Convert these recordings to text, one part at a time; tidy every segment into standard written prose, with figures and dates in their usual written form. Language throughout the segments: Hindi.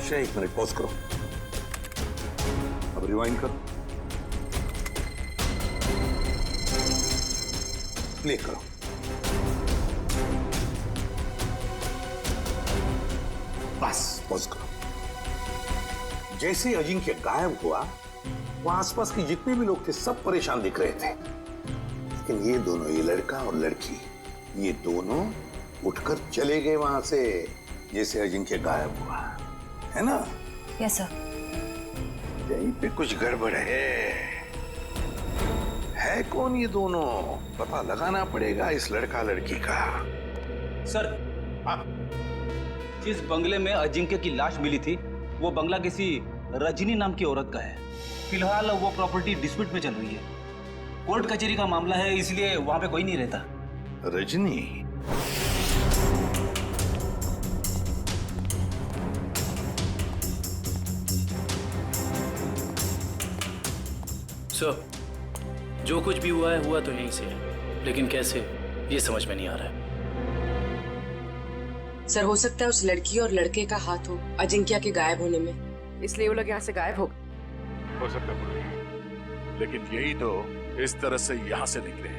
अक्षय, 1 मिनट पॉज करो। अब रिवाइंड करो, प्ले करो। बस पॉज करो। जैसे अजिंक्य गायब हुआ, वहां आसपास के जितने भी लोग थे सब परेशान दिख रहे थे, लेकिन ये दोनों, ये लड़का और लड़की, ये दोनों उठकर चले गए वहां से जैसे अजिंक्य गायब हुआ, है ना? Yes sir. यहीं पे कुछ गड़बड़ है कौन ये दोनों? पता लगाना पड़ेगा इस लड़का लड़की का। सर, जिस बंगले में अजिंक्य की लाश मिली थी, वो बंगला किसी रजनी नाम की औरत का है। फिलहाल वो प्रॉपर्टी डिस्प्यूट में चल रही है। कोर्ट कचहरी का मामला है, इसलिए वहां पे कोई नहीं रहता। रजनी? सर, जो कुछ भी हुआ है हुआ तो यहीं से है, लेकिन कैसे ये समझ में नहीं आ रहा है। सर, हो सकता है उस लड़की और लड़के का हाथ हो अजिंक्य के गायब होने में, इसलिए वो लोग यहाँ से गायब हो गए। हो सकता है, लेकिन यही तो इस तरह से यहाँ से निकले,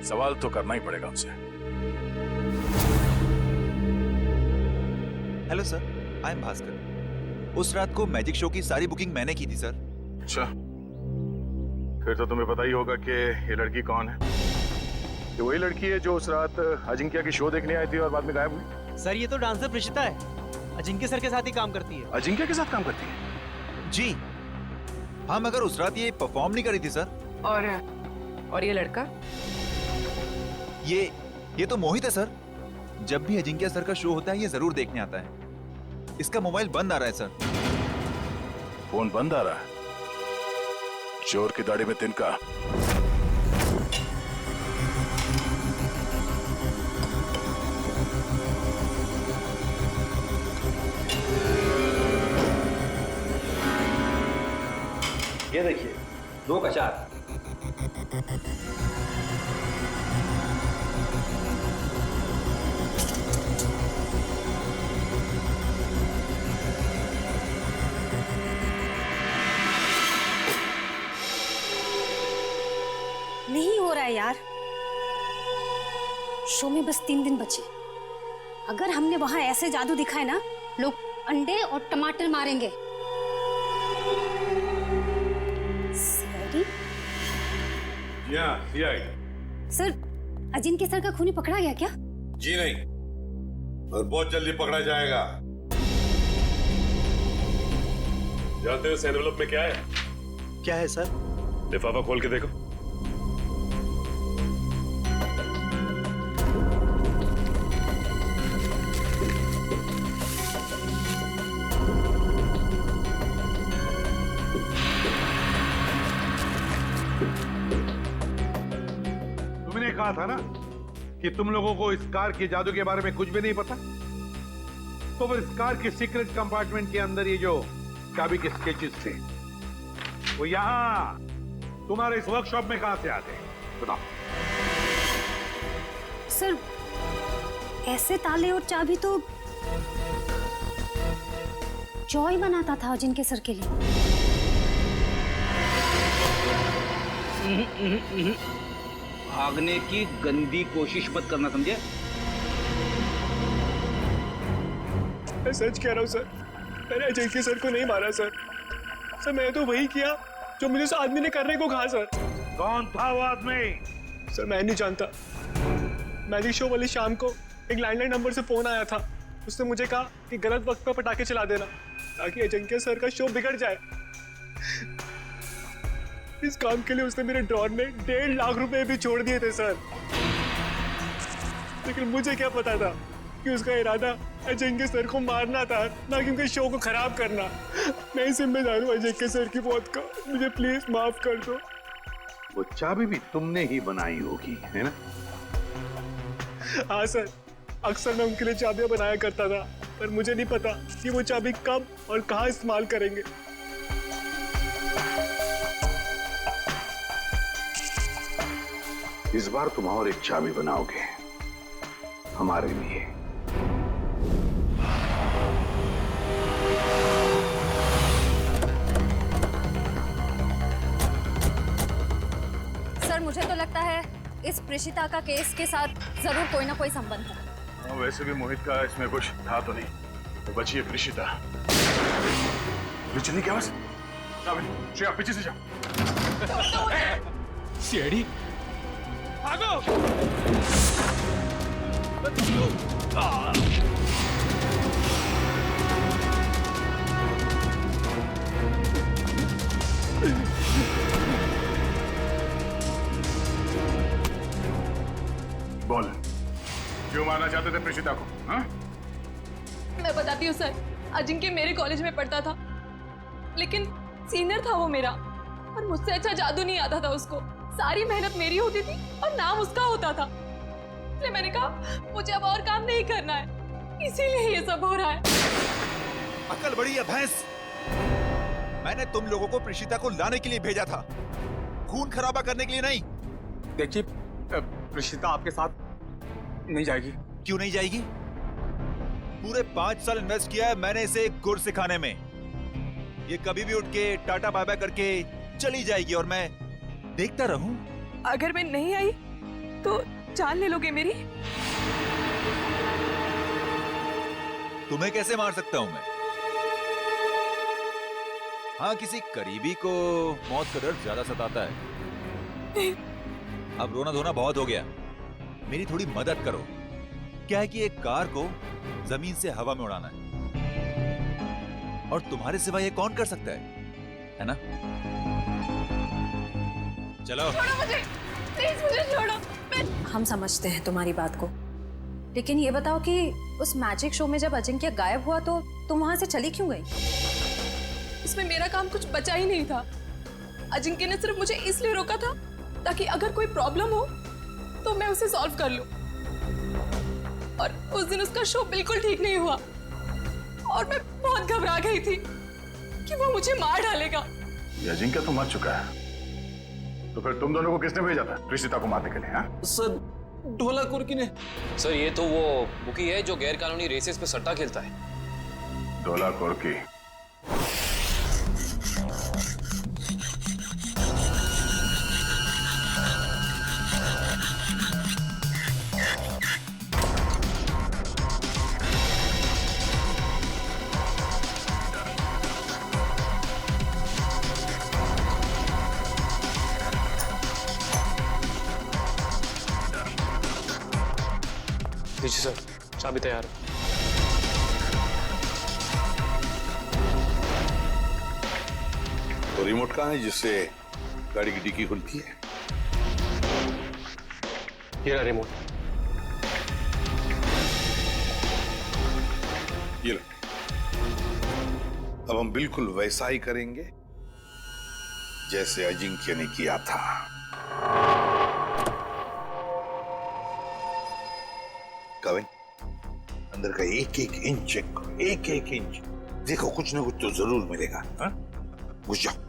सवाल तो करना ही पड़ेगा उनसे। Hello sir, I am Bhaskar. उस रात को मैजिक शो की सारी बुकिंग मैंने की थी सर। अच्छा, फिर तो तुम्हें पता ही होगा कि ये लड़की कौन है। ये वही लड़की है जो उस रात अजिंक्य की शो देखने आई थी और बाद में गायब हुई। सर, ये तो डांसर प्रिशिता है, अजिंक्य सर के साथ ही काम करती है। अजिंक्य के साथ काम करती है? जी हाँ, मगर उस रात ये परफॉर्म नहीं करी थी सर। और ये लड़का? ये तो मोहित है सर। जब भी अजिंक्य सर का शो होता है ये जरूर देखने आता है। इसका मोबाइल बंद आ रहा है सर। फोन बंद आ रहा है? चोर की दाढ़ी में तिनका। ये देखिए, 2 का 4। नहीं हो रहा है यार। शो में बस 3 दिन बचे। अगर हमने वहां ऐसे जादू दिखाए ना, लोग अंडे और टमाटर मारेंगे। CID? CID. Sir, Ajinkya sir का खूनी पकड़ा गया क्या? जी नहीं, और बहुत जल्दी पकड़ा जाएगा। जानते हो इस एनवेलप में क्या है? क्या है सर? लिफाफा खोल के देखो। तुमने कहा था ना कि तुम लोगों को इस कार के जादू के बारे में कुछ भी नहीं पता, तो फिर इस कार के सीक्रेट कंपार्टमेंट के अंदर ये जो चाबी के स्केचेस थे, वो यहां तुम्हारे इस वर्कशॉप में कहां से आते हैं? बताओ। सर, ऐसे ताले और चाबी तो जॉय बनाता था अजिंक्य सर के लिए। भागने की गंदी कोशिश मत करना, समझे? मैं सच कह रहा हूँ सर, मैंने अजिंक्य सर को नहीं मारा सर। सर, मैंने तो वही किया जो मुझे उस आदमी ने करने को कहा सर। कौन था वो आदमी? सर, मैं नहीं जानता। मैजिक शो वाली शाम को एक लैंडलाइन नंबर से फोन आया था। उसने मुझे कहा कि गलत वक्त पर पटाखे चला देना ताकि अजिंक्य सर का शो बिगड़ जाए। इस काम के लिए उसने मेरे ड्रॉर में 1.5 लाख रुपए भी छोड़ दिए थे सर। लेकिन मुझे क्या पता था कि उसका इरादा अजिंक्य सर को मारना था, ना कि उनके शो को खराब करना। मैं ही जिम्मेदार हूँ अजिंक्य सर की मौत का। मुझे प्लीज माफ कर दो। वो चाबी भी तुमने ही बनाई होगी, है ना? हाँ सर, अक्सर मैं उनके लिए चाबियां बनाया करता था, पर मुझे नहीं पता कि वो चाबी कब और कहाँ इस्तेमाल करेंगे। इस बार तुम और एक चाबी बनाओगे हमारे लिए। मुझे तो लगता है इस प्रिशिता का केस के साथ जरूर कोई ना कोई संबंध है। वैसे भी मोहित का इसमें कुछ था तो नहीं, तो बची है प्रिशिता। चलिए क्या बस श्रेया पीछे से जाओ। सीआईडी भागो। बोल, क्यों मारना चाहते थे प्रिशिता को? हाँ? मैं बताती हूँ सर, अजिंक्य मेरे कॉलेज में पढ़ता था, लेकिन सीनियर था वो मेरा, और मुझसे अच्छा जादू नहीं आता था उसको। सारी मेहनत मेरी होती थी और नाम उसका होता था। इसलिए मैंने कहा मुझे अब और काम नहीं करना है, इसीलिए ये सब हो रहा है। अकल बड़ी है भैंस। मैंने तुम लोगों को प्रिशिता को लाने के लिए भेजा था, खून खराबा करने के लिए नहीं। देखिए प्रिशिता आपके साथ नहीं जाएगी। क्यों नहीं जाएगी? पूरे 5 साल इन्वेस्ट किया है मैंने इसे गुर सिखाने में। ये कभी भी उठ के टाटा बाय बाय करके चली जाएगी और मैं देखता रहूं। अगर मैं नहीं आई तो जान ले लोगे मेरी? तुम्हें कैसे मार सकता हूं मैं? हाँ, किसी करीबी को मौत का डर ज्यादा सताता है। अब रोना धोना बहुत हो गया, मेरी थोड़ी मदद करो। क्या है कि एक कार को जमीन से हवा में उड़ाना है, और तुम्हारे सिवा ये कौन कर सकता है ना? चलो छोड़ो मुझे, प्लीज मुझे छोड़ो। हम समझते हैं तुम्हारी बात को, लेकिन ये बताओ कि उस मैजिक शो में जब अजिंक्य गायब हुआ तो तुम वहां से चली क्यों गई? इसमें मेरा काम कुछ बचा ही नहीं था। अजिंक्य ने सिर्फ मुझे इसलिए रोका था ताकि अगर कोई प्रॉब्लम हो तो मैं उसे सॉल्व कर लूं। और उस दिन उसका शो बिल्कुल ठीक नहीं हुआ और मैं बहुत घबरा गई थी कि वो मुझे मार डालेगा। ये अजिंक्य तो मर चुका है, तो फिर तुम दोनों को किसने भेजा था प्रिशिता को मारने के लिए? हाँ? सर ढोला कुर्की ने। सर ये तो वो बुकी है जो गैर कानूनी रेसेस पे सट्टा खेलता है। ढोला कुर्की? जी सर, चाबी तैयार है। तो रिमोट कहाँ है जिससे गाड़ी की डिक्की खुलती है? ये रहा रिमोट। ये लो। अब हम बिल्कुल वैसा ही करेंगे जैसे अजिंक्य ने किया था। कविन, अंदर का एक एक इंच चेक करो, एक एक इंच। देखो कुछ ना कुछ तो जरूर मिलेगा। हाँ? घुस जाओ।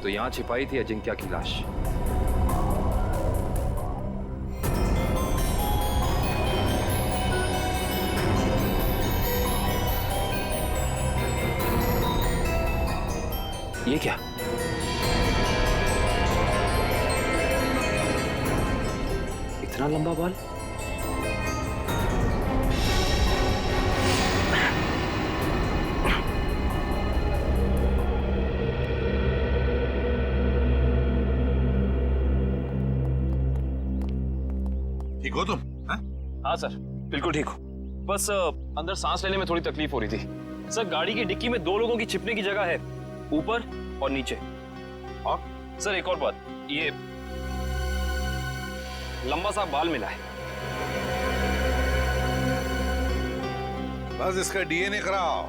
तो यहाँ छिपाई थी अजिंक्य की लाश। ये क्या? इतना लंबा बाल? ठीक हो तुम? हाँ सर, बिल्कुल ठीक हो। बस अंदर सांस लेने में थोड़ी तकलीफ हो रही थी। सर गाड़ी की डिक्की में 2 लोगों की छिपने की जगह है, ऊपर और नीचे। और सर एक और बात, ये लंबा सा बाल मिला है। बस इसका डीएनए कराओ,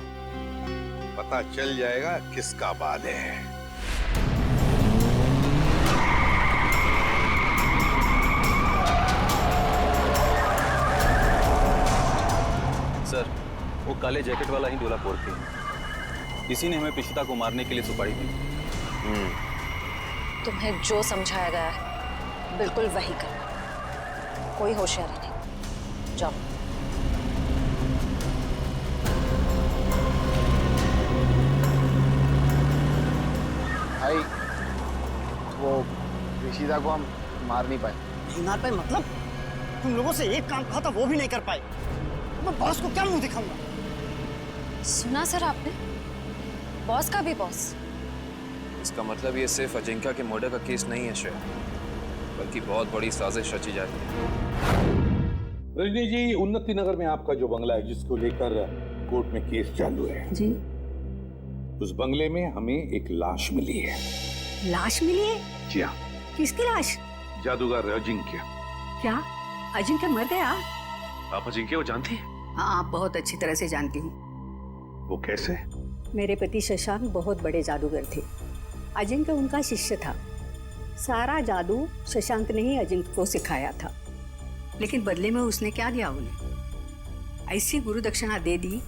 पता चल जाएगा किसका बाल है। सर, वो काले जैकेट वाला ही डोलापोर थे। इसी ने हमें पिशिता को मारने के लिए सुपारी दी। तुम्हें जो समझाया गया है बिल्कुल वही करना, कोई होशियारी नहीं। जाओ। भाई, वो ऋषिदा को हम मार नहीं पाए। नहीं मार पाए मतलब? तुम लोगों से एक काम कहा था वो भी नहीं कर पाए। मैं बॉस को क्या मुंह दिखाऊंगा? सुना सर आपने? बॉस का भी बॉस। इसका मतलब ये सिर्फ अजिंक्या के मर्डर का केस नहीं है श्रेया, बल्कि बहुत बड़ी साजिश रची जा रही है। रजनी जी, उन्नति नगर में आपका जो बंगला है जिसको लेकर कोर्ट में केस चालू है जी, उस बंगले में हमें एक लाश मिली है। लाश मिली है? जी हाँ। किसकी लाश? जादूगर अजिंक्य। क्या अजिंक्य मर गया? आप अजिंक्य को जानती हैं? हाँ, बहुत अच्छी तरह से जानती हूँ। वो कैसे? मेरे पति शशांक बहुत बड़े जादूगर थे। अजिंक्य उनका शिष्य था। सारा जादू शशांक ने ही अजिंक्य को सिखाया था, लेकिन बदले में उसने क्या दिया उन्हें? ऐसी गुरु दक्षिणा दे दी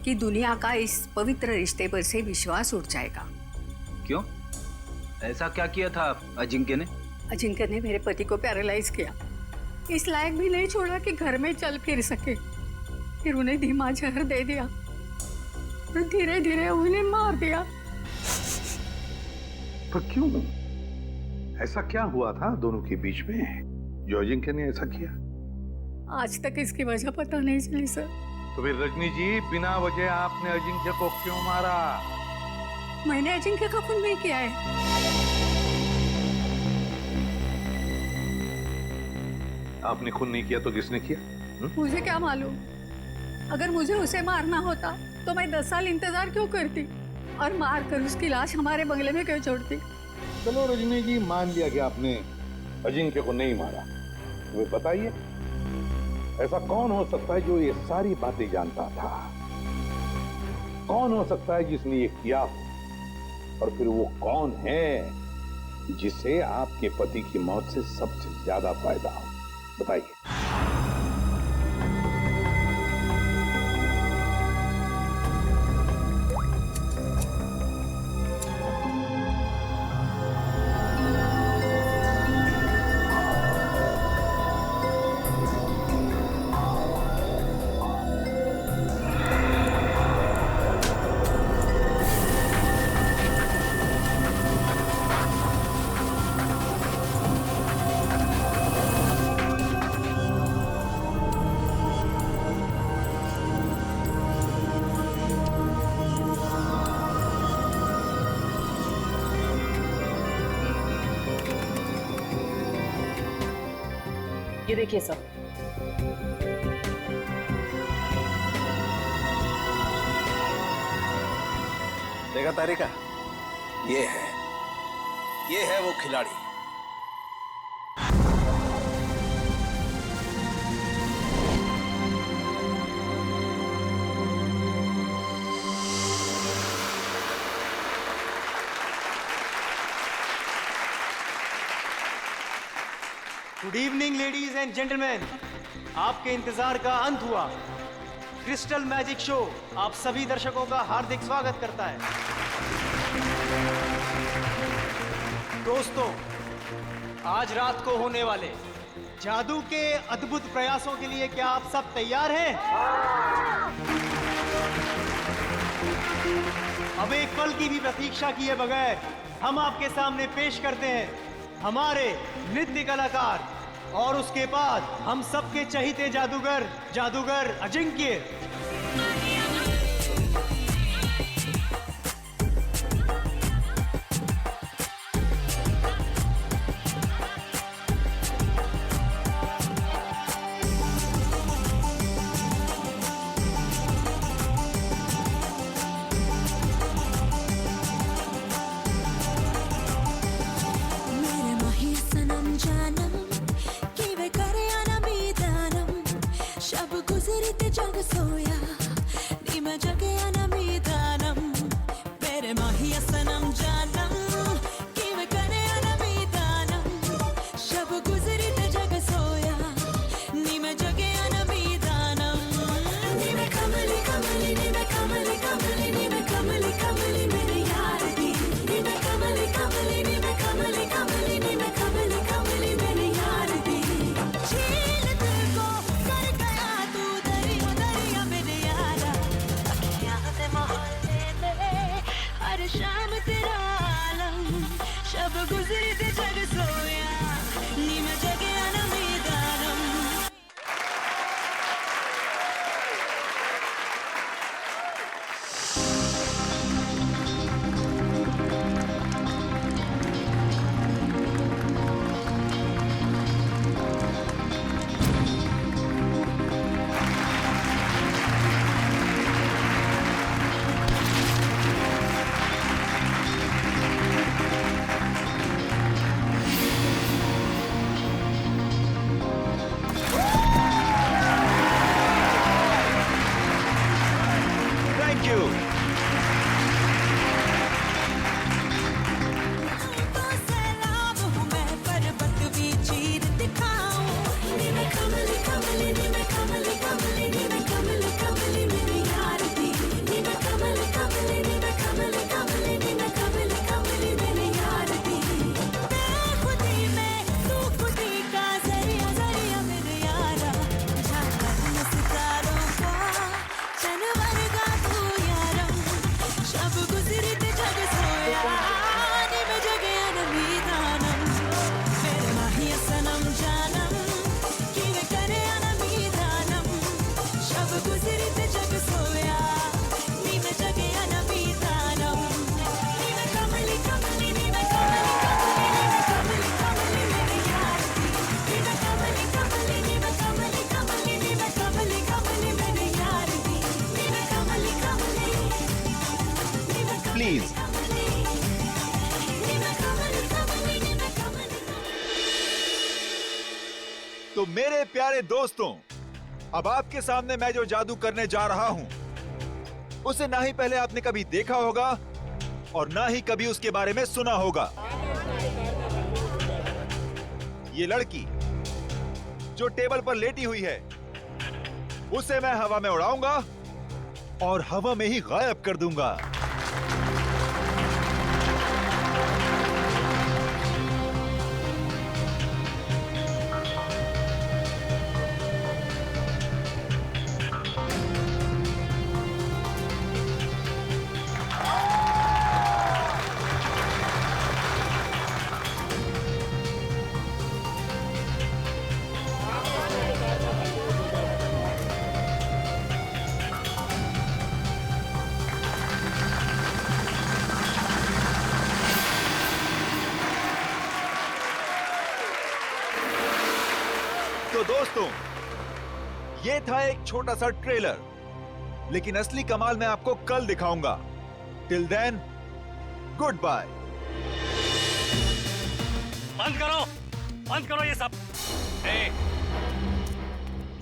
कि दुनिया का इस पवित्र रिश्ते पर से विश्वास उठ जाएगा। क्यों? ऐसा क्या किया था अजिंक्य ने? अजिंक्य ने मेरे पति को पैरालाइज किया, इस लायक भी नहीं छोड़ा कि घर में चल फिर सके। फिर उन्हें धीमा जहर दे दिया और धीरे धीरे उन्हें मार दिया। पर क्यों? ऐसा क्या हुआ था दोनों के बीच में जो अजिंक्य ने ऐसा किया? आज तक इसकी वजह पता नहीं चली सर। तो फिर रजनी जी, बिना वजह आपने अजिंक्य को क्यों मारा? मैंने अजिंक्य का खून नहीं किया है। आपने खून नहीं किया तो किसने किया? मुझे क्या मालूम? अगर मुझे उसे मारना होता तो मैं 10 साल इंतजार क्यों करती और मार कर उसकी लाश हमारे बंगले में क्यों छोड़ती? चलो रजनी जी, मान लिया कि आपने अजिंक्य को नहीं मारा। वो बताइए, ऐसा कौन हो सकता है जो ये सारी बातें जानता था? कौन हो सकता है जिसने ये किया हो? और फिर वो कौन है जिसे आपके पति की मौत से सबसे ज्यादा फायदा हो? बताइए। ये देखिए सब। देखा तारिका? ये है वो खिलाड़ी। Good evening ladies and gentleman, आपके इंतजार का अंत हुआ। क्रिस्टल मैजिक शो आप सभी दर्शकों का हार्दिक स्वागत करता है। दोस्तों, आज रात को होने वाले जादू के अद्भुत प्रयासों के लिए क्या आप सब तैयार हैं? अब एक पल की भी प्रतीक्षा किए बगैर हम आपके सामने पेश करते हैं हमारे नृत्य कलाकार और उसके बाद हम सबके चहीते जादूगर अजिंक्य। मेरे माही सनम जानम कि वे करे या ना बीदा यू। प्लीज। तो मेरे प्यारे दोस्तों, अब आपके सामने मैं जो जादू करने जा रहा हूं, उसे ना ही पहले आपने कभी देखा होगा और ना ही कभी उसके बारे में सुना होगा। ये लड़की जो टेबल पर लेटी हुई है, उसे मैं हवा में उड़ाऊंगा और हवा में ही गायब कर दूंगा। तो दोस्तों, ये था एक छोटा सा ट्रेलर, लेकिन असली कमाल मैं आपको कल दिखाऊंगा। Till then, goodbye. बंद करो ये सब।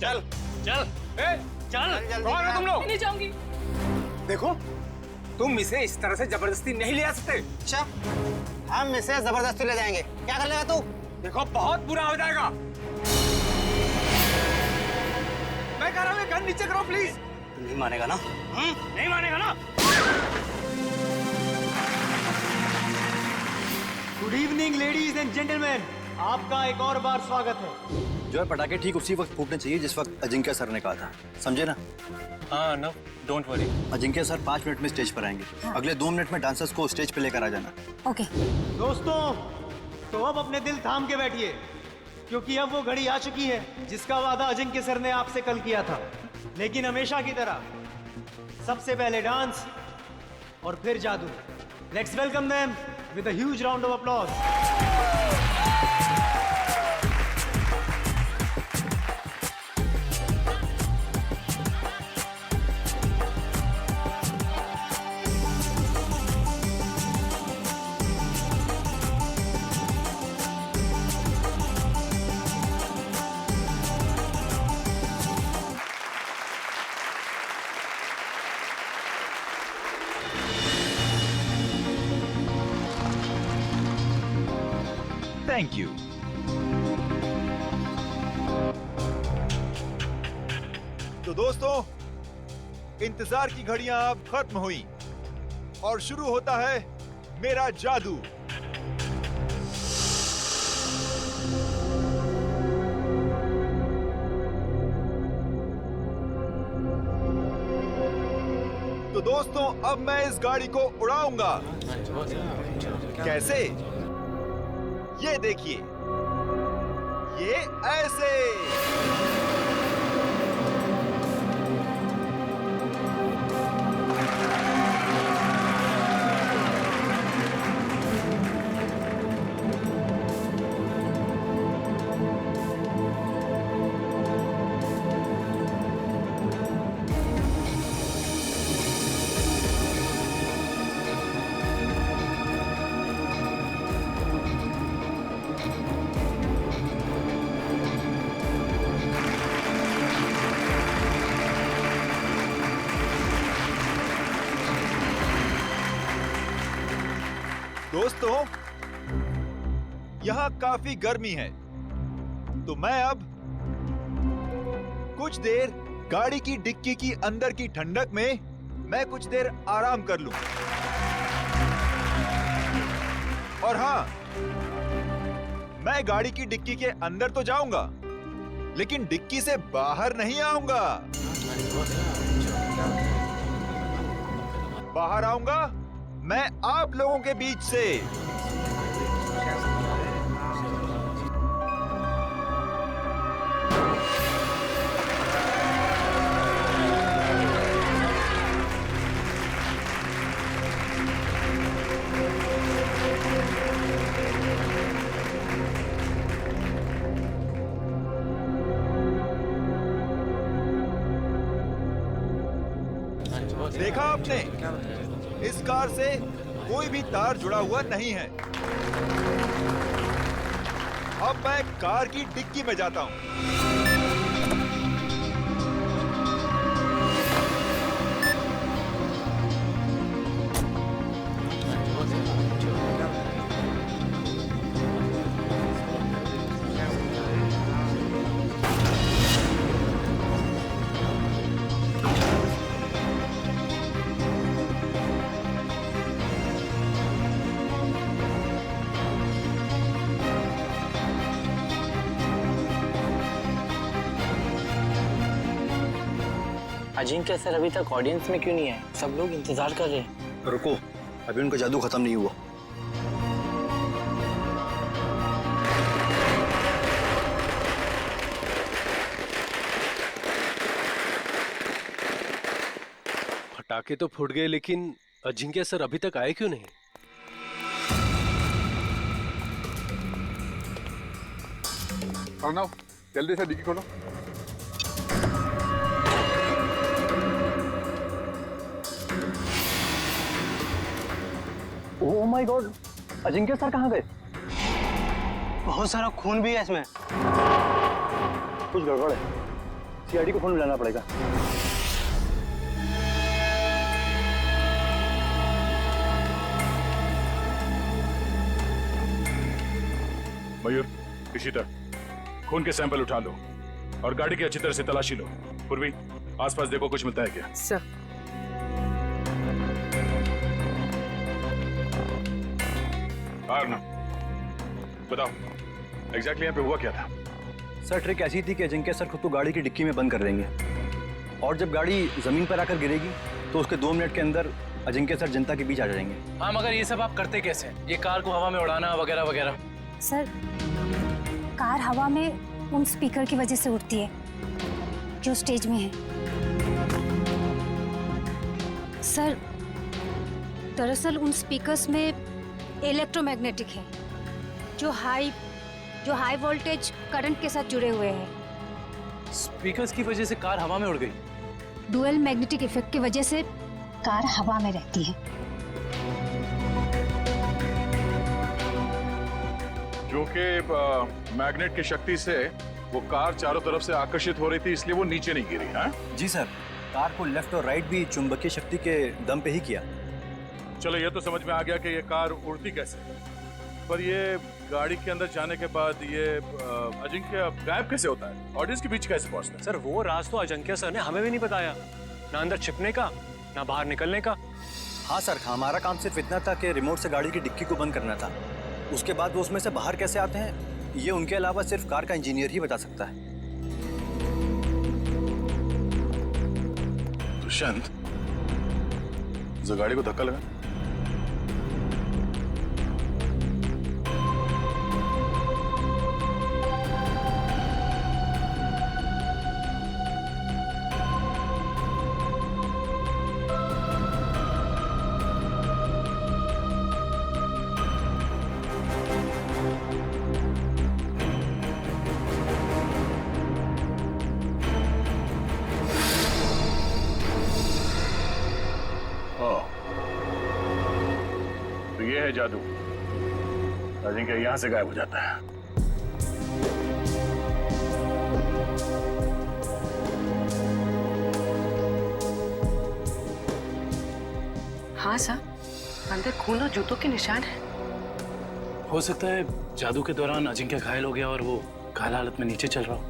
चल चल चल, कौन हो तुम लोग? नहीं जाऊंगी। देखो, तुम इसे इस तरह से जबरदस्ती नहीं ले आ सकते। अच्छा, हम इसे जबरदस्ती ले जाएंगे। क्या कर लेगा तू? देखो, बहुत बुरा हो जाएगा। मैं कह रहा हूँ गन नीचे करो प्लीज। नहीं मानेगा ना? नहीं मानेगा ना? Good evening ladies and gentleman, आपका एक और बार स्वागत है। जो है पटाखे ठीक उसी वक्त फूटने चाहिए जिस वक्त अजिंक्य सर ने कहा था, समझे ना? हाँ no, don't worry. Ajinkya sir 5 minute में स्टेज पर आएंगे। अगले 2 मिनट में डांसर्स को स्टेज पे लेकर आ जाना। ओके। दोस्तों, तो अब अपने दिल थाम के बैठिए, क्योंकि अब वो घड़ी आ चुकी है जिसका वादा अजिंक्य सर ने आपसे कल किया था। लेकिन हमेशा की तरह सबसे पहले डांस और फिर जादू। Let's welcome them with a huge round of applause. Thank you. तो दोस्तों, इंतजार की घड़ियां अब खत्म हुई और शुरू होता है मेरा जादू। तो दोस्तों, अब मैं इस गाड़ी को उड़ाऊंगा। कैसे? ये देखिए, ये ऐसे। दोस्तों, यहाँ काफी गर्मी है, तो मैं अब कुछ देर गाड़ी की डिक्की की अंदर की ठंडक में मैं कुछ देर आराम कर लूं। और हाँ, मैं गाड़ी की डिक्की के अंदर तो जाऊंगा, लेकिन डिक्की से बाहर नहीं आऊंगा। बाहर आऊंगा मैं आप लोगों के बीच से। देखा आपने, इस कार से कोई भी तार जुड़ा हुआ नहीं है। अब मैं कार की डिक्की में जाता हूं। अजिंक्य सर अभी तक ऑडियंस में क्यों नहीं है? सब लोग इंतजार कर रहे हैं। रुको, अभी उनका जादू खत्म नहीं हुआ। पटाखे तो फूट गए, लेकिन अजिंक्य सर अभी तक आए क्यों नहीं? अर्णव, जल्दी से डिक्की खोलो। Oh my God, Ajinkya sir कहाँ गए? बहुत सारा खून भी है इसमें। कुछ गड़बड़ है, सीआईडी को फोन मिलाना पड़ेगा। मयूर, इशिता, खून के सैंपल उठा लो और गाड़ी की अच्छी तरह से तलाशी लो। पूर्वी, आसपास देखो कुछ मिलता है क्या? सर। बताओ, एग्जैक्टली यहाँ पे हुआ क्या था? सर, ट्रिक ऐसी थी कि अजिंक्य सर खुद को गाड़ी की डिक्की में बंद कर देंगे और जब गाड़ी जमीन पर आकर गिरेगी तो उसके 2 मिनट के अंदर अजिंक्य सर जनता के बीच आ जाएंगे। हाँ, मगर ये सब आप करते कैसे? ये कार को हवा में उड़ाना वगैरह वगैरह। सर, कार हवा में उन स्पीकर की वजह से उड़ती है जो स्टेज में है। सर, दरअसल उन स्पीकर्स में इलेक्ट्रोमैग्नेटिक है जो हाई वोल्टेज करंट के साथ जुड़े हुए हैं। स्पीकर्स की वजह से कार हवा में उड़ गई। डुअल मैग्नेटिक इफेक्ट की वजह से कार हवा में रहती है। क्योंकि मैग्नेट की शक्ति से वो कार चारों तरफ से आकर्षित हो रही थी, इसलिए वो नीचे नहीं गिरी। हाँ जी सर, कार को लेफ्ट और राइट भी चुंबकीय शक्ति के दम पे ही किया। चलो, ये तो समझ में आ गया कि ये कार उड़ती कैसे, पर ये गाड़ी के अंदर जाने के बाद ये अजिंक्य गायब कैसे होता है? ऑडियंस के बीच कैसे पहुंचता है? सर, वो राज तो अजिंक्य सर ने हमें भी नहीं बताया, ना अंदर छिपने का ना बाहर निकलने का। हाँ सर, हमारा काम सिर्फ इतना था कि रिमोट से गाड़ी की डिक्की को बंद करना था। उसके बाद वो उसमें से बाहर कैसे आते हैं, ये उनके अलावा सिर्फ कार का इंजीनियर ही बता सकता है। दुष्यंत, जो गाड़ी को धक्का लगा, जादू। अजिंक्य यहां से गायब हो जाता है। हाँ सर, अंदर खून और जूतों के निशान हैं। हो सकता है जादू के दौरान अजिंक्य घायल हो गया और वो घायल हालत में नीचे चल रहा हो।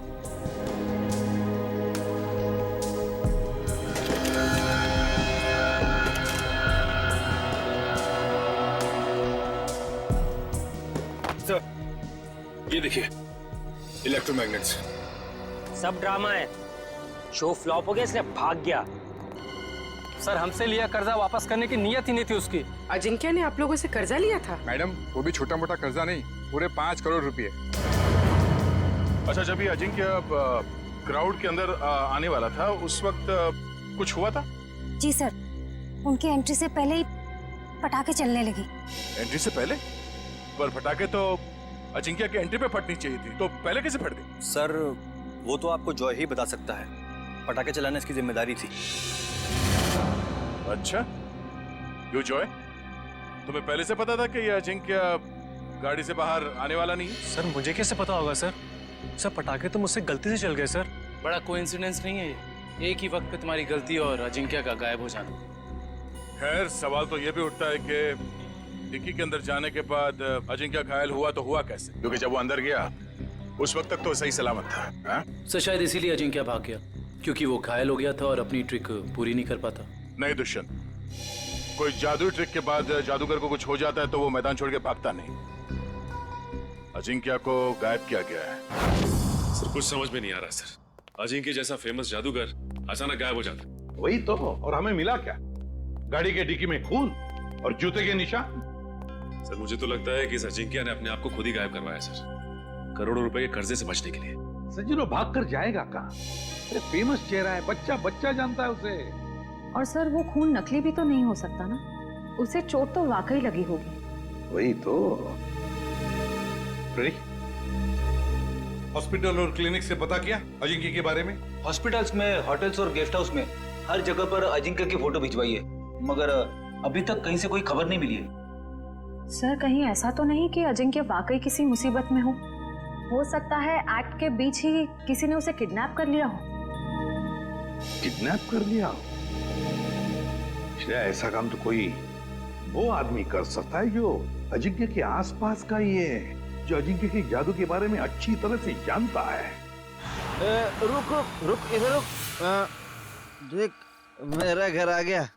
ये देखिए इलेक्ट्रोमैग्नेट्स। सब ड्रामा है, शो फ्लॉप हो गया इसलिए भाग गया। सर हमसे लिया कर्जा वापस करने की नीयत ही नहीं थी उसकी। अजिंक्य ने आप लोगों से कर्जा लिया था? मैडम वो भी छोटा मोटा कर्जा नहीं, पूरे 5 करोड़ रुपए। अच्छा, जब ये अजिंक्य क्राउड के अंदर आने वाला था उस वक्त कुछ हुआ था? जी सर, उनकी एंट्री से पहले ही पटाखे चलने लगी। एंट्री से पहले? पर पटाखे तो अजिंक्य की एंट्री पे फटनी चाहिए थी, तो पहले कैसे फट गई? सर वो तो आपको जॉय ही बता सकता है, पटाखे चलाना इसकी जिम्मेदारी थी। अच्छा, यू जॉय, तुम्हें पहले से पता था कि ये अजिंक्य गाड़ी से बाहर आने वाला नहीं है? सर मुझे कैसे पता होगा सर? सर पटाखे तो मुझसे गलती से चल गए सर। बड़ा कोइंसिडेंस नहीं है ये, एक ही वक्त पे तुम्हारी गलती और अजिंक्य का गायब हो जाना। खैर सवाल तो ये भी उठता है कि डिक्की के अंदर जाने के बाद अजिंक्य घायल हुआ तो हुआ कैसे? क्योंकि जब वो अंदर गया उस वक्त तक तो सही सलामत था। हा? सर शायद इसीलिए अजिंक्य भाग गया, क्योंकि वो घायल हो गया था और अपनी ट्रिक पूरी नहीं कर पाता। नहीं दुष्यंत, कोई जादुई ट्रिक के बाद जादूगर को कुछ हो जाता है तो वो मैदान छोड़ के भागता नहीं। अजिंक्य को गायब किया गया है। सर कुछ समझ में नहीं आ रहा सर, अजिंक्य जैसा फेमस जादूगर अचानक गायब हो जाता। वही तो, और हमें मिला क्या? गाड़ी के डिक्की में खून और जूते के निशान। सर मुझे तो लगता है कि इस अजिंक्य ने अपने आप को खुद ही गायब करवाया सर, करोड़ों रुपए के कर्जे से बचने के लिए। सज्जनो भाग कर जाएगा कहाँ? अरे फेमस चेहरा है, बच्चा जानता है उसे। और सर वो खून नकली भी तो नहीं हो सकता ना, उसे चोट तो वाकई लगी होगी। वही तो। हॉस्पिटल और क्लिनिक से पता किया अजिंक्य के बारे में? हॉस्पिटल्स में, होटल्स और गेस्ट हाउस में हर जगह पर अजिंक्य की फोटो भिजवाई है, मगर अभी तक कहीं से कोई खबर नहीं मिली है। सर कहीं ऐसा तो नहीं कि अजिंक्य वाकई किसी मुसीबत में हो सकता है एक्ट के बीच ही किसी ने उसे किडनैप कर लिया हो। किडनैप कर लिया? ऐसा काम तो कोई वो आदमी कर सकता है जो अजिंक्य के आसपास का ही है, जो अजिंक्य के जादू के बारे में अच्छी तरह से जानता है। रुक इधर रुक। देख मेरा घर आ गया।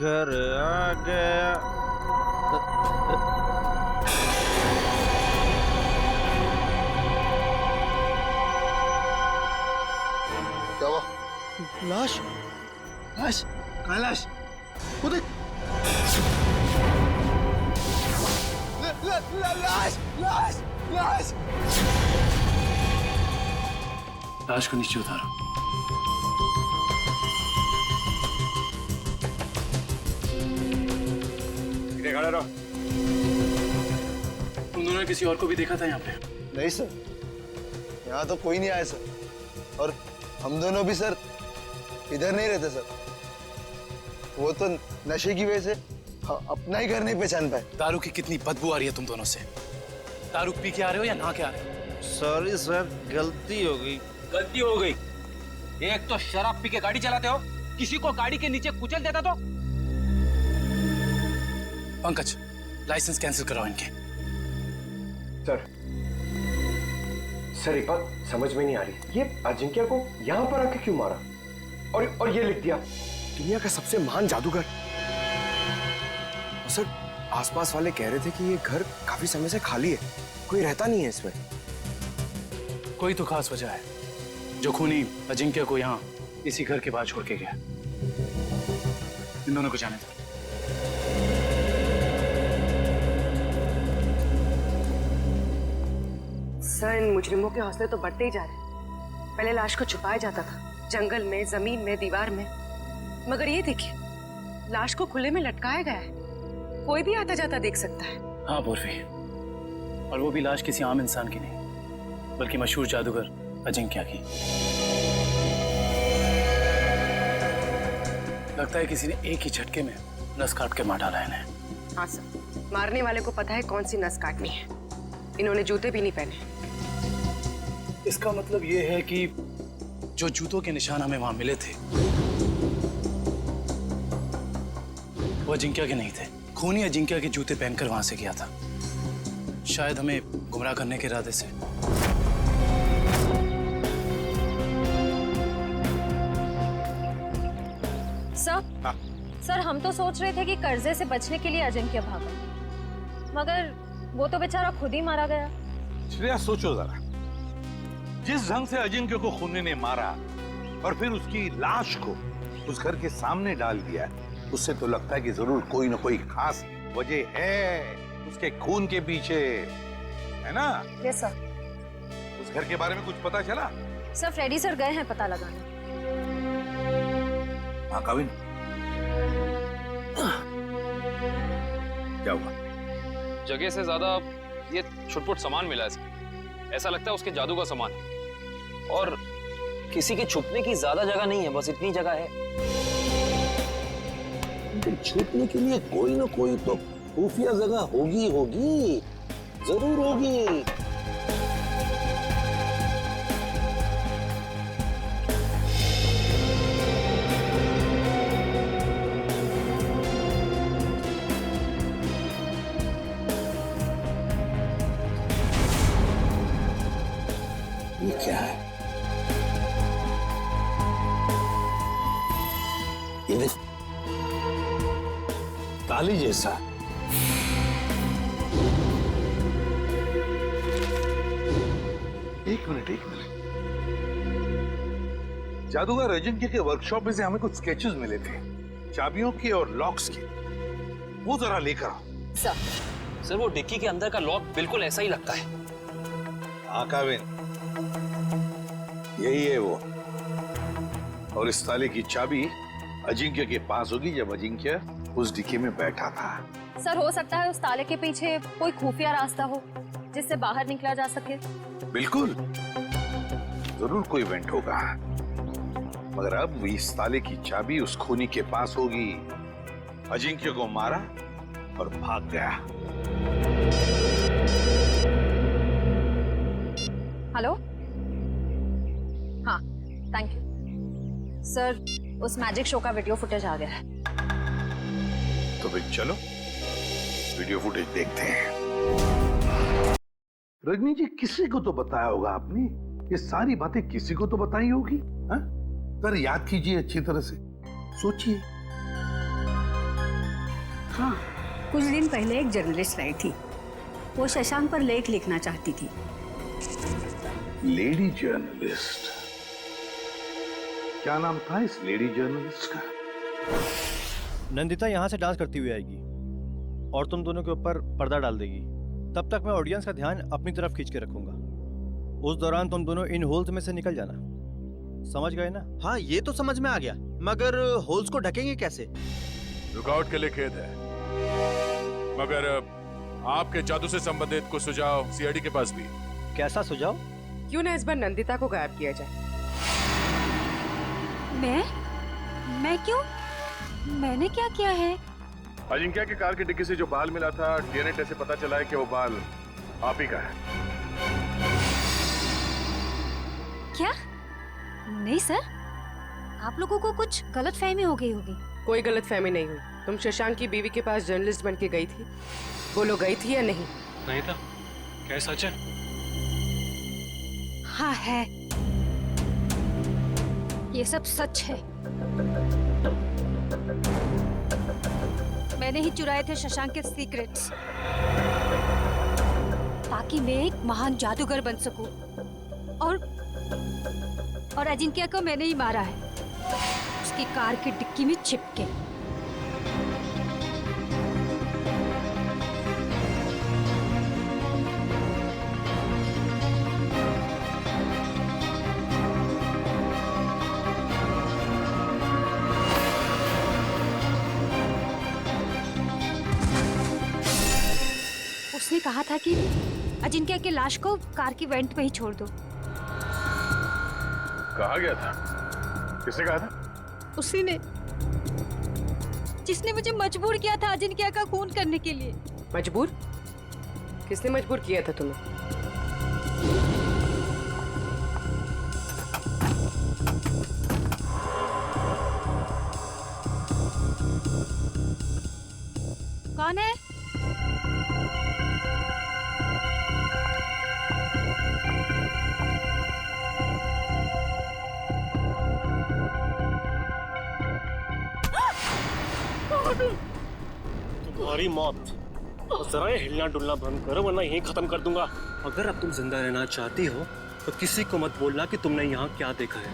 घर आ गया। क्या हुआ? लाश लाश? कहाँ लाश? वो देख। लाश लाश लाश। लाश को नीचे उतारो। खड़ा रहो। तुम दोनों ने किसी और को भी देखा था यहाँ पे? नहीं सर, यहाँ तो कोई नहीं आया सर, और हम दोनों भी सर इधर नहीं रहते सर। वो तो नशे की वजह से अपना ही घर नहीं पहचान पाए। दारू की कितनी बदबू आ रही है तुम दोनों से। दारू पी के आ रहे हो या नहा के आ रहे हो? सॉरी सर, गलती हो गई। गलती हो गई? एक तो शराब पी के गाड़ी चलाते हो, किसी को गाड़ी के नीचे कुचल देता तो। पंकज, लाइसेंस कैंसिल कराओ इनके। सर एक बात समझ में नहीं आ रही, ये अजिंक्य को यहाँ पर आके क्यों मारा? और ये लिख दिया दुनिया का सबसे महान जादूगर। सर आसपास वाले कह रहे थे कि ये घर काफी समय से खाली है, कोई रहता नहीं है इसमें। कोई तो खास वजह है जो खूनी अजिंक्य को यहाँ इसी घर के बाहर छोड़ के गया। इन दोनों को जाने दो। सर इन मुजरिमों के हौसले तो बढ़ते ही जा रहे हैं। पहले लाश को छुपाया जाता था जंगल में, जमीन में, दीवार में, मगर ये देखिए लाश को खुले में लटकाया गया है, कोई भी आता जाता देख सकता है। हाँ पूर्वी, और वो भी लाश किसी आम इंसान की नहीं बल्कि मशहूर जादूगर अजिंक्य की। लगता है किसी ने एक ही झटके में नस काट के मार डाला है इन्हें। हाँ सर, मारने वाले को पता है कौन सी नस काटनी है। इन्होंने जूते भी नहीं पहने। इसका मतलब ये है कि जो जूतों के निशान हमें वहां मिले थे वो अजिंक्य के नहीं थे। खूनी अजिंक्य के जूते पहनकर वहां से गया था, शायद हमें गुमराह करने के इरादे से। सर हम तो सोच रहे थे कि कर्जे से बचने के लिए अजिंक्य भागा, मगर वो तो बेचारा खुद ही मारा गया। श्रेया सोचो जरा, जिस ढंग से अजिंक्य को खूनी ने मारा और फिर उसकी लाश को उस घर के सामने डाल दिया, उससे तो लगता है कि जरूर कोई ना कोई खास वजह है उसके खून के पीछे, है ना? Yes sir. उस घर के बारे में कुछ पता चला? सर फ्रेडी सर गए हैं पता लगाने। हाँ कविन, क्या हुआ? जगह से ज्यादा ये छुटपुट सामान मिला है, ऐसा लगता है उसके जादू का सामान है। और किसी के छुपने की ज्यादा जगह नहीं है, बस इतनी जगह है। छुपने के लिए कोई ना कोई तो खुफिया जगह होगी, जरूर होगी। ये क्या है? ये देख, ताली जैसा। एक मिनट। जादूगर अजिंक्य के वर्कशॉप में से हमें कुछ स्केचेस मिले थे, चाबियों के और लॉक्स के। वो जरा लेकर आओ। सर वो डिक्की के अंदर का लॉक बिल्कुल ऐसा ही लगता है। हाँ काविन, यही है वो। और इस ताले की चाबी अजिंक्य के पास होगी जब अजिंक्य उस डिक्की में बैठा था। सर हो सकता है उस ताले के पीछे कोई खुफिया रास्ता हो जिससे बाहर निकला जा सके। बिल्कुल, जरूर कोई इवेंट होगा, मगर अब इस ताले की चाबी उस खूनी के पास होगी। अजिंक्य को मारा और भाग गया। हेलो, हाँ थैंक यू सर। उस मैजिक शो का वीडियो फुटेज आ गया है। तो फिर चलो वीडियो फुटेज देखते हैं। रजनी जी, किसी को तो बताया होगा आपने, ये सारी बातें किसी को तो बताई होगी। पर याद कीजिए अच्छी तरह से, सोचिए। हाँ, कुछ दिन पहले एक जर्नलिस्ट आई थी, वो शशांक पर लेख लिखना चाहती थी। Lady journalist? क्या नाम था इस लेडी जर्नलिस्ट का? नंदिता यहाँ से डांस करती हुई आएगी और तुम दोनों के ऊपर पर्दा डाल देगी। तब तक मैं ऑडियंस का ध्यान अपनी तरफ खींच के रखूंगा। उस दौरान तुम दोनों इन होल्स में से निकल जाना, समझ गए ना? हाँ ये तो समझ में आ गया, मगर होल्स को ढकेंगे कैसे? लुकआउट के लिए खेद है, मगर आपके जादू से संबंधित कुछ सुझाव सीआईडी के पास भी। कैसा सुझाव? क्यों ना इस बार नंदिता को गायब किया जाए? मैं क्यों? मैंने क्या किया है? अजिंक्य की कार की डिक्की से जो बाल मिला था, डीएनए टेस्ट से पता चला है कि वो बाल आप ही का है। क्या? नहीं सर, आप लोगों को कुछ गलतफहमी हो गई होगी। कोई गलतफहमी नहीं हुई। तुम शशांक की बीवी के पास जर्नलिस्ट बन के गई थी, बोलो गई थी या नहीं? नहीं था। क्या सच है? हाँ है, ये सब सच है। मैंने ही चुराए थे शशांक के सीक्रेट्स, ताकि मैं एक महान जादूगर बन सकूं। और अजिंक्य को मैंने ही मारा है, उसकी कार की डिक्की में छिप के। उसने कहा था कि अजिंक्य की लाश को कार की वेंट पे ही छोड़ दो। कहा गया था? किसने कहा था? उसी ने, जिसने मुझे मजबूर किया था अजिंक्य का खून करने के लिए। मजबूर? किसने मजबूर किया था तुम्हें? कौन है? तुम्हारी मौत। और जरा ये हिलना डुलना बंद करो वरना यहीं खत्म कर दूंगा। अगर अब तुम जिंदा रहना चाहती हो तो किसी को मत बोलना कि तुमने यहाँ क्या देखा है,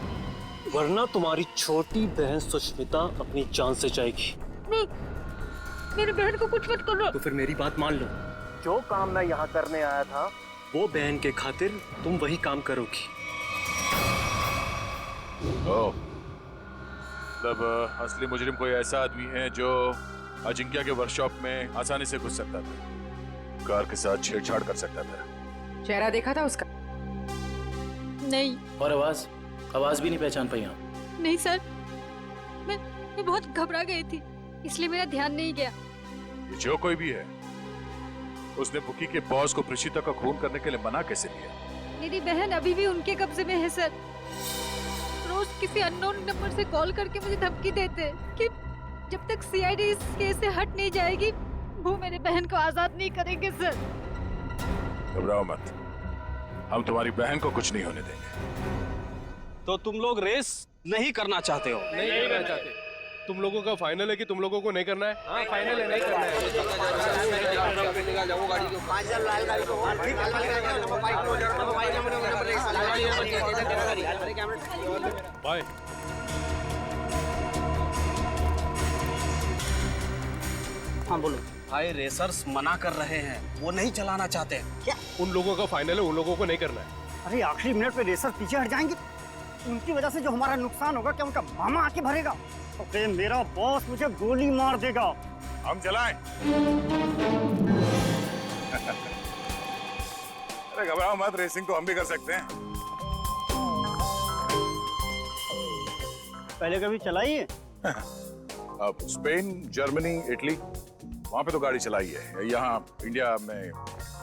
वरना तुम्हारी छोटी बहन सुष्मिता अपनी जान से जाएगी। नहीं, मेरी बहन को कुछ मत करो। तो फिर मेरी बात मान लो, जो काम मैं यहाँ करने आया था वो बहन के खातिर तुम वही काम करोगी। मतलब असली मुजरिम कोई ऐसा आदमी है जो अजिंक्या के वर्कशॉप में आसानी से घुस सकता था, कार के साथ छेड़छाड़ कर सकता था। चेहरा देखा था उसका? नहीं। और आवाज भी नहीं पहचान पाई आप? नहीं सर, मैं बहुत घबरा गई थी, इसलिए मेरा ध्यान नहीं गया। जो कोई भी है, उसने बुकी के बॉस को प्रिशिता का खून करने के लिए मना कैसे किया? मेरी बहन अभी भी उनके कब्जे में है सर। रोज किसी अननोन नंबर से कॉल करके मुझे धमकी देते हैं कि जब तक सीआईडी इस केस से हट नहीं जाएगी वो मेरी बहन को आजाद नहीं करेंगे सर। घबराओ मत, हम तुम्हारी बहन को कुछ नहीं होने देंगे। तो तुम लोग रेस नहीं करना चाहते हो? नहीं करना चाहते। तुम लोगों का फाइनल है कि तुम लोगों को नहीं करना है? हाँ फाइनल है, नहीं करना है। बाय। हाँ बोलो। भाई रेसर्स मना कर रहे हैं, वो नहीं चलाना चाहते। क्या? उन लोगों का फाइनल है, उन लोगों को नहीं करना है। अरे आखिरी मिनट पे रेसर पीछे हट जाएंगे, उनकी वजह से जो हमारा नुकसान होगा क्या उनका मामा आके भरेगा? तो फिर मेरा बॉस मुझे गोली मार देगा। हम चलाएं? अरे घबराओ मत, रेसिंग तो हम भी कर सकते हैं। पहले कभी चलाई है? अब स्पेन, जर्मनी, इटली, वहां पे तो गाड़ी चलाई है। यहाँ इंडिया में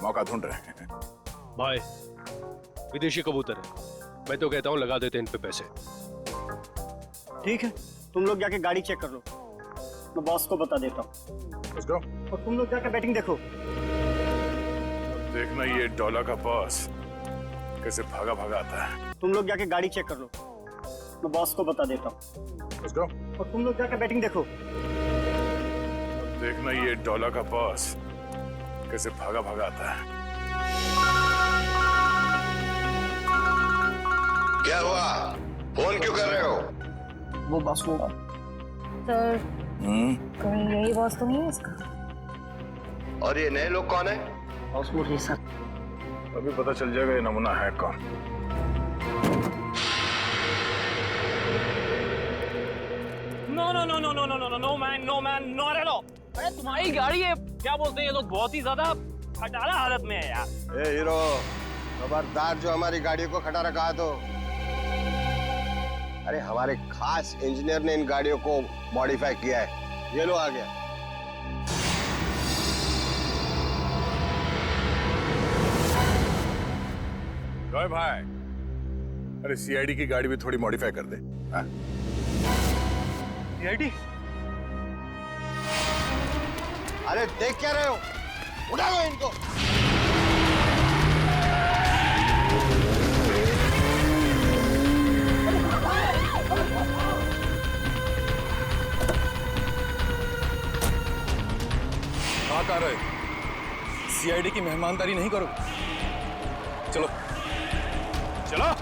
मौका ढूंढ रहे हैं। भाई विदेशी कबूतर है, मैं तो कहता हूँ लगा देते इन पे पैसे। ठीक है, तुम लोग जाके गाड़ी चेक कर लो, मैं बॉस को बता देता हूँ। Let's go. और तुम लोग जाके बैटिंग देखो। देखना ये डॉलर का बॉस कैसे भागा भागा आता है। तुम लोग जाके गाड़ी चेक कर लो, मैं बॉस को बता देता हूँ। Let's go. और तुम लोग जाके बैटिंग देखो। देखना ये डॉलर का बॉस कैसे भागा भागा आता है। क्या हुआ? फोन क्यों कर रहे हो? वो बॉस होगा। सर, कहीं यही बॉस तो नहीं है इसका? और ये नए लोग कौन है? बॉस वो है सर। अभी पता चल जाएगा ये नमूना है कौन। No no no no no no no no man, no man, not at all. अरे तुम्हारी गाड़ी है, क्या बोलते हैं ये लोग, बहुत ही ज्यादा खटारा हालत में है यार। ए हीरो, खबरदार जो हमारी गाड़ियों को खटारा कहा तो। अरे हमारे खास इंजीनियर ने इन गाड़ियों को मॉडिफाई किया है। ये लो आ गया। जॉय भाई, अरे सीआईडी की गाड़ी भी थोड़ी मॉडिफाई कर दे। सीआईडी? अरे देख क्या रहे हो? उठा लो इनको। कहाँ कर रहे? सीआईडी की मेहमानदारी नहीं करो। चलो चलो।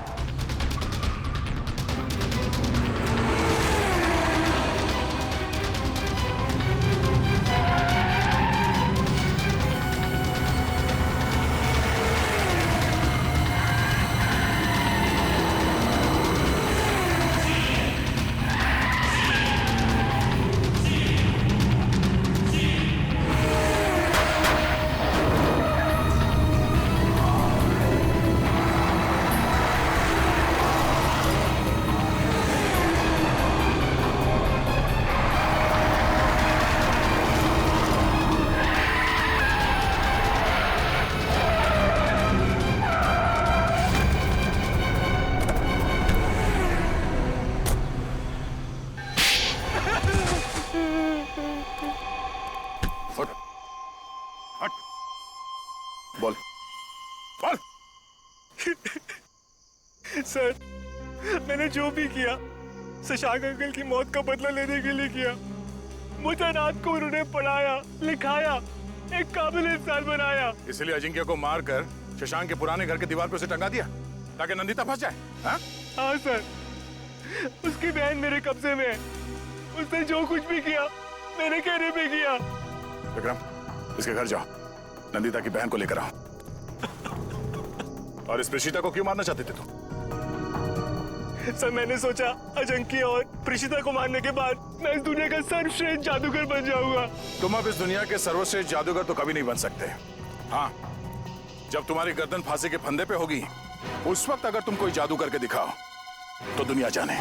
सर, मैंने जो भी किया शशांक अंकल की मौत का बदला लेने के लिए किया। मुझे रात को उन्होंने पढ़ाया, लिखाया, एक काबिल इंसान बनाया। इसलिए अजिंक्य को मारकर शशांक के पुराने घर के दीवार पे उसे टंगा दिया ताकि नंदिता फंस जाए। हाँ सर, उसकी बहन मेरे कब्जे में है। उसने जो कुछ भी किया मेरे कहने पे किया। विक्रम, इसके घर जाओ, नंदिता की बहन को लेकर आओ। और इस प्रेषिता को क्यों मारना चाहते थे तुम? सर, मैंने सोचा अजंक्य और प्रेषिता को मारने के बाद मैं इस दुनिया का सर्वश्रेष्ठ जादूगर बन जाऊंगा। तुम अब इस दुनिया के सर्वश्रेष्ठ जादूगर तो कभी नहीं बन सकते। हाँ, जब तुम्हारी गर्दन फांसी के फंदे पे होगी, उस वक्त अगर तुम कोई जादू करके दिखाओ तो दुनिया जाने।